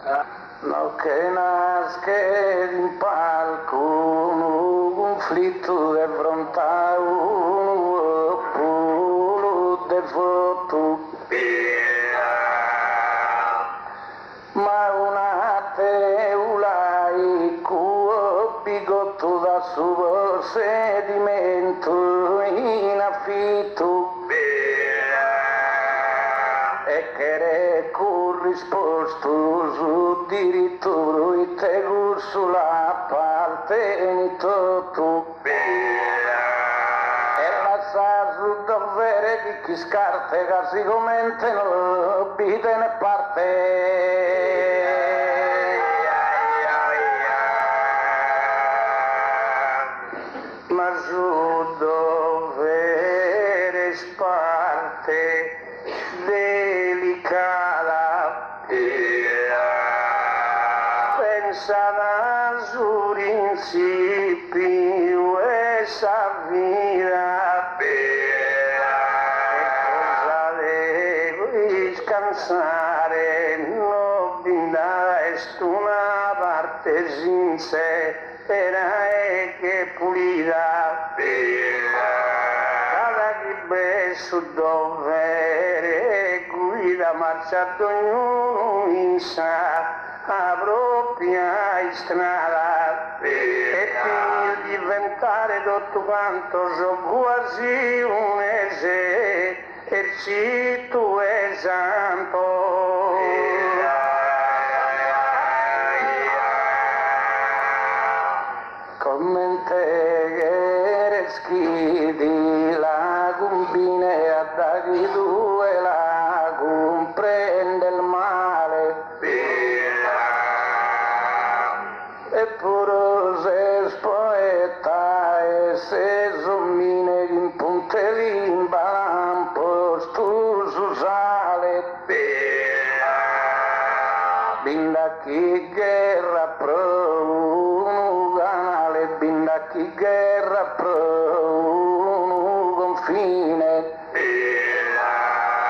No che nasce in palco un conflitto de fronte un pulo de foto, ma una teula e cuo bigotto da suo sedimento in affitto. E che corrisposto su diritto e te sulla parte tu e la sa su dovere di chi scarte che si commentano vite ne parte ma su dovere sparte delicata pensata su principio e sa vita e cosa devo scansare non binda est una parte sincera e che pulita cada chi beso dovere guida marcia ognuno in sa a propria strada e per diventare tutto quanto so quasi un esercito esatto commente schidi la combine a dagli due la comprende il male eppure se spoeta e se zommine in punte in balampo stu su sale binda chi guerra pro canale binda chi guerra pro confine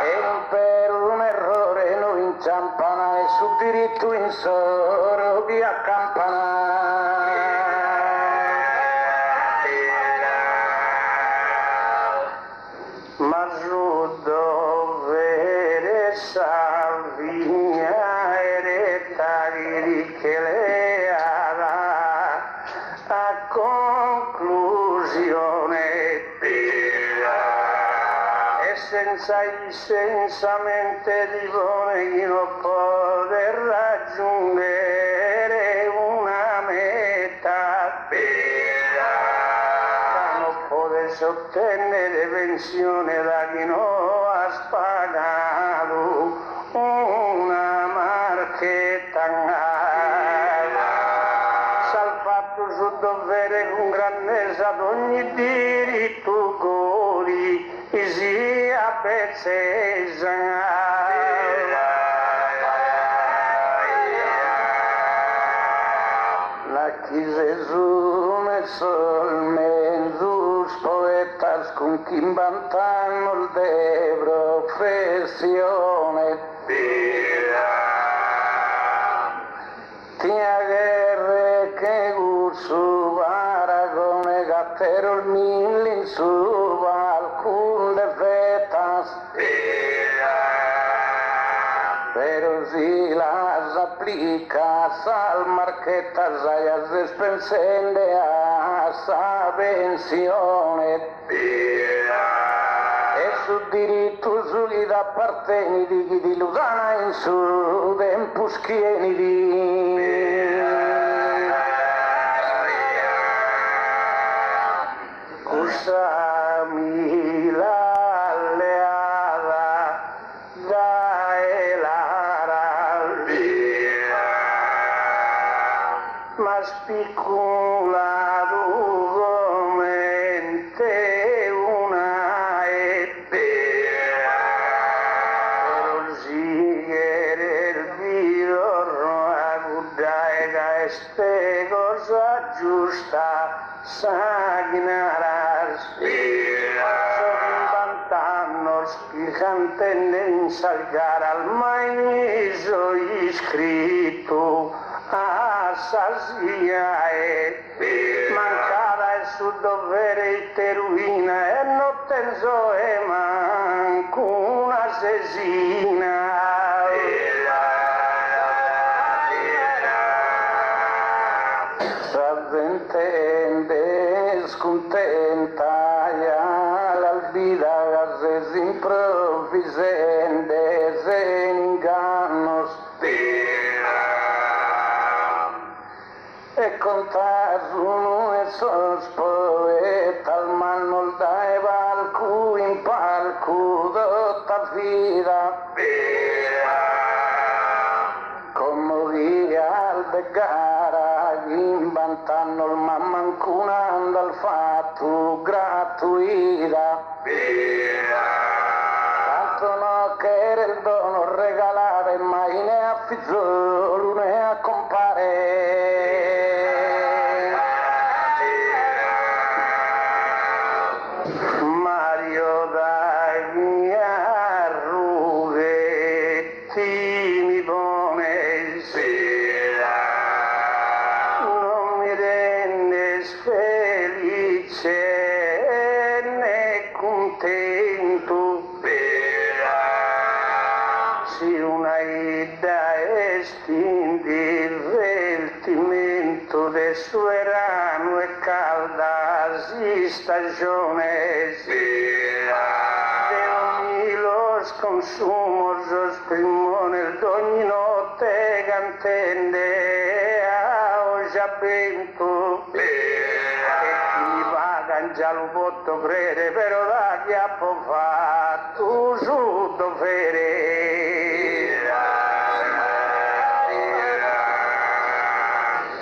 e per un errore noi inciampana e su diritto in soro chi accampana ma su dovere salvia eretta di che le a conclusione e senza mente di buone chi non poter raggiungere una meta non potesse ottenere pensione da chi non ha spagato una marchetta salvato su dovere con grandezza ad ogni diritto godi sia bezzesa la chiesa esume sol menzus poetas con chi imbantanno il de professione tia guerre che su paragone gattero il mille in su alcun defetas pero si las aplicas al marquetas hayas despensende a sa pensione e su diritto su chi da apparteni di chi di Lugana in su tempus chieni di usami la alleata da elara ma spiculato come una este cosa giusta sagnaras sono spirante in salgar al maiso i scritto a sasia e mancata il suo dovere e te ruina e non penso e manco una sesina. S'avventende scontenta l'albida che si improvvisende se in inganno spira e contato uno e sospoeta al manno dai palco in palco tutta vita come al beccare inventando il mammancunando al fatto gratuita tanto no che era il dono regalare mai né a figliolo né a compare Mario dai mia rughetti mi pone felice né contento si una ida estinti il divertimento del suo erano e calda si stagione de ogni lo sconsumo sosprimone d'ogni notte cantende a giabento già lo posso credere, però da chi ha fatto su dovere.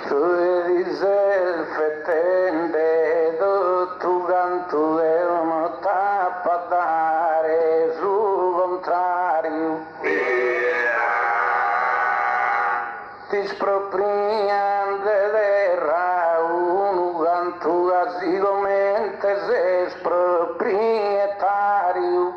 Tu eri il fettende, tu canto e uno tappa dare su contrario. Ti sproprian dell'erra uno canto così come se proprietario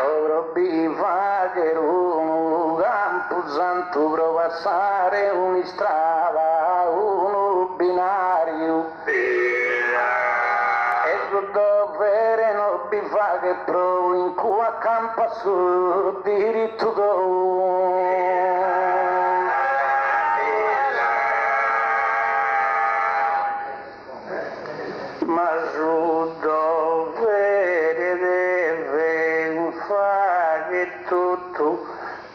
ora biva che uno campo santo per passare un'istrada uno binario e su dovere non biva che pro in cui accampa su diritto ma su dovere deve fare tutto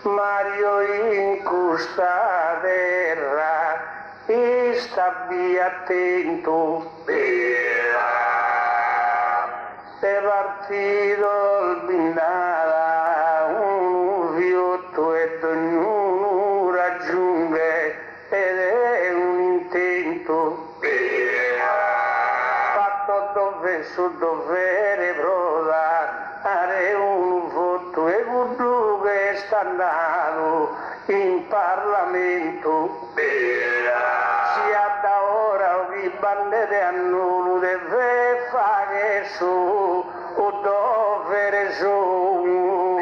Mario in questa terra e stabbi attento se partito il bindata un fiotto ed ognuno raggiunge ed è un intento dove su dovere provare un voto e quello che sta andando in Parlamento sia da ora vi bandete a nulla deve fare su o dovere su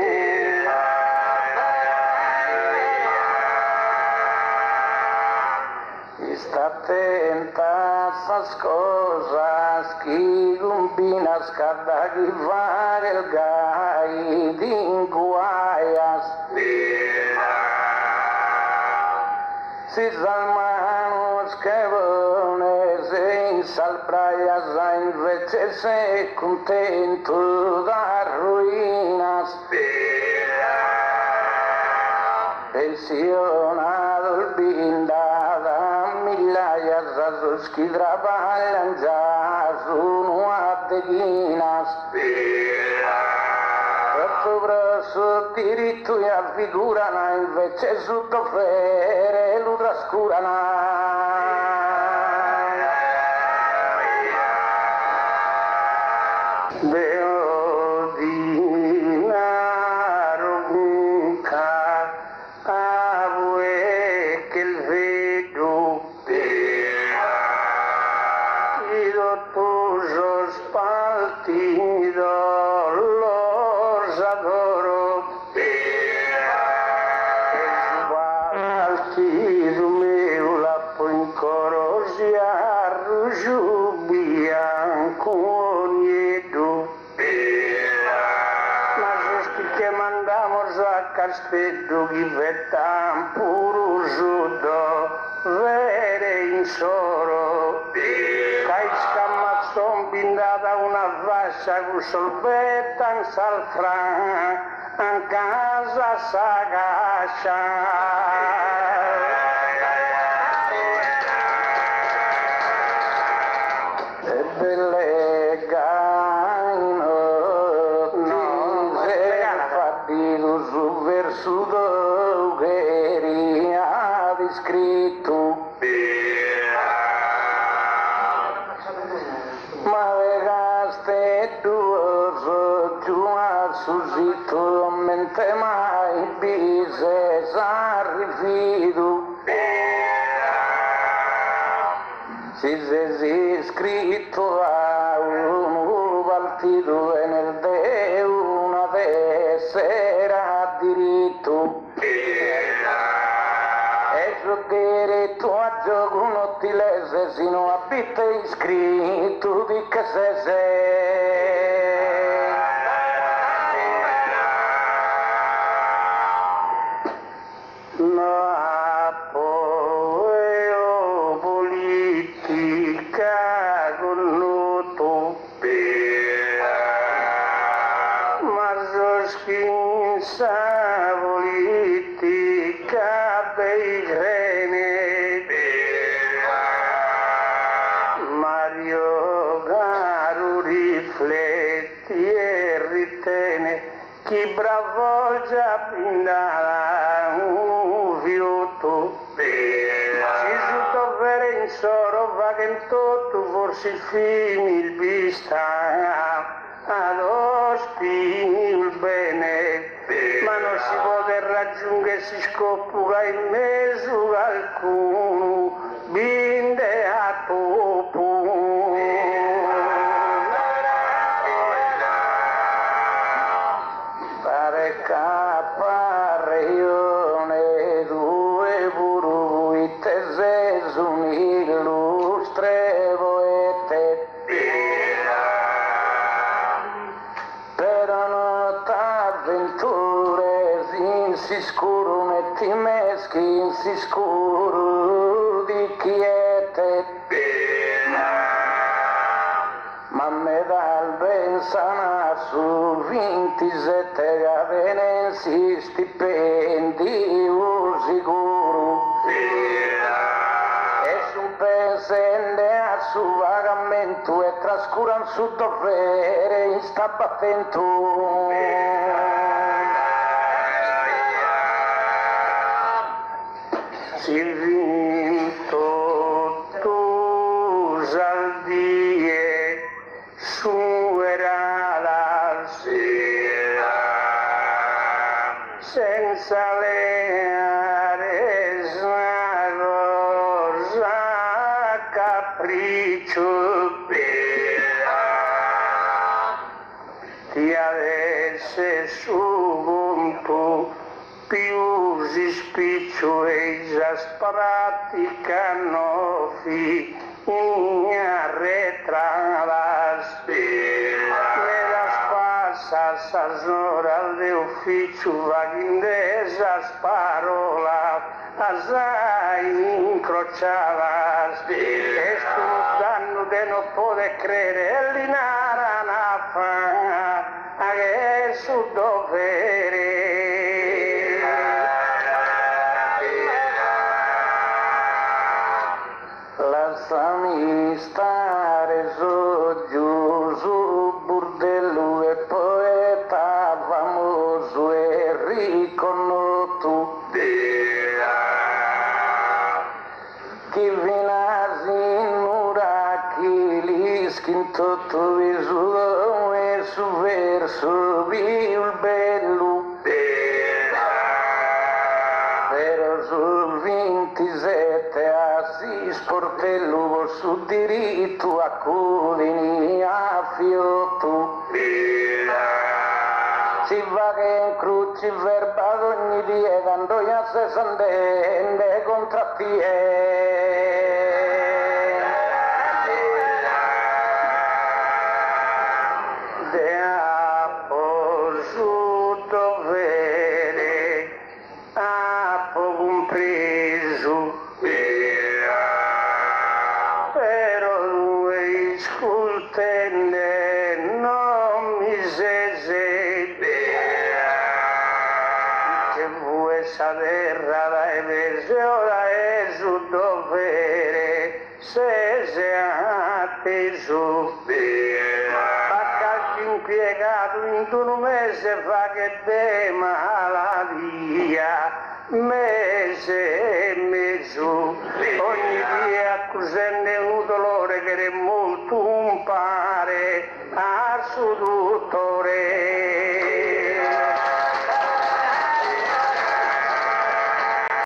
sta attenta a queste cose chi combina scada chi fare il gai di inguaias si salmano schevone se in salbraias invece sei contento da ruinas pensionato il bindata migliaia sus chi traballan già sono a techinas sopra su diritto e affigurano invece su dovere lo trascurano Deo dinaro nunca avue che il vedo io tu spalti do los adoro speddu chi vettan puru giudo vere in soro kai scammazzon bindata una fascia con solvettan salfran a casa sa cascia e belle gaino su verso che eri scritto ma vegaste due giù a susito mente mai bise s'arrifido si scritto a un partido e nel de una sera diritto e sul diritto a gioco un ottilese sino a bitte iscritto di che se sa politica dei greni Mario Garu rifletti e ritene chi bravo già pindala un fiuto si giuto vere in soro va che in tutto forse il film il vista ad ospini il bene ma non si può raggiungere si scoppuga in mezzo qualcuno binde a topo pare cappare io ne due puru itte se sono illustrevo e te si scuro metti meschi si scuro di quiete ma me dal ben sana su 27 gavenensi stipendi sicuro e su pensende a su vagamento e trascuran su dovere in sta battento si vinto tu saldie su era la sera senza leare rosa capriccio ti avesse su punto più si spiccio e esasperati cannofi in arretrava nella spassa sasora all'ufficio vaghindesa sparola assai incrociava e studiando de non poter credere l'inara na fa che su dovere lasciami stare giù su burdello e poeta famoso e riconosciuto chi vinasi in uraki li schinto tu viso e su verso il bello però sul 27 assi sportello su diritto a cudini a fiotto si va che in cruci verba ogni dia quando ya se sandende contratti de a posuto vere questa terra dai pesi ora è su dovere se sei su Baccacci impiegato in un mese fa che de malattia mese e mezzo ogni dia accusenne un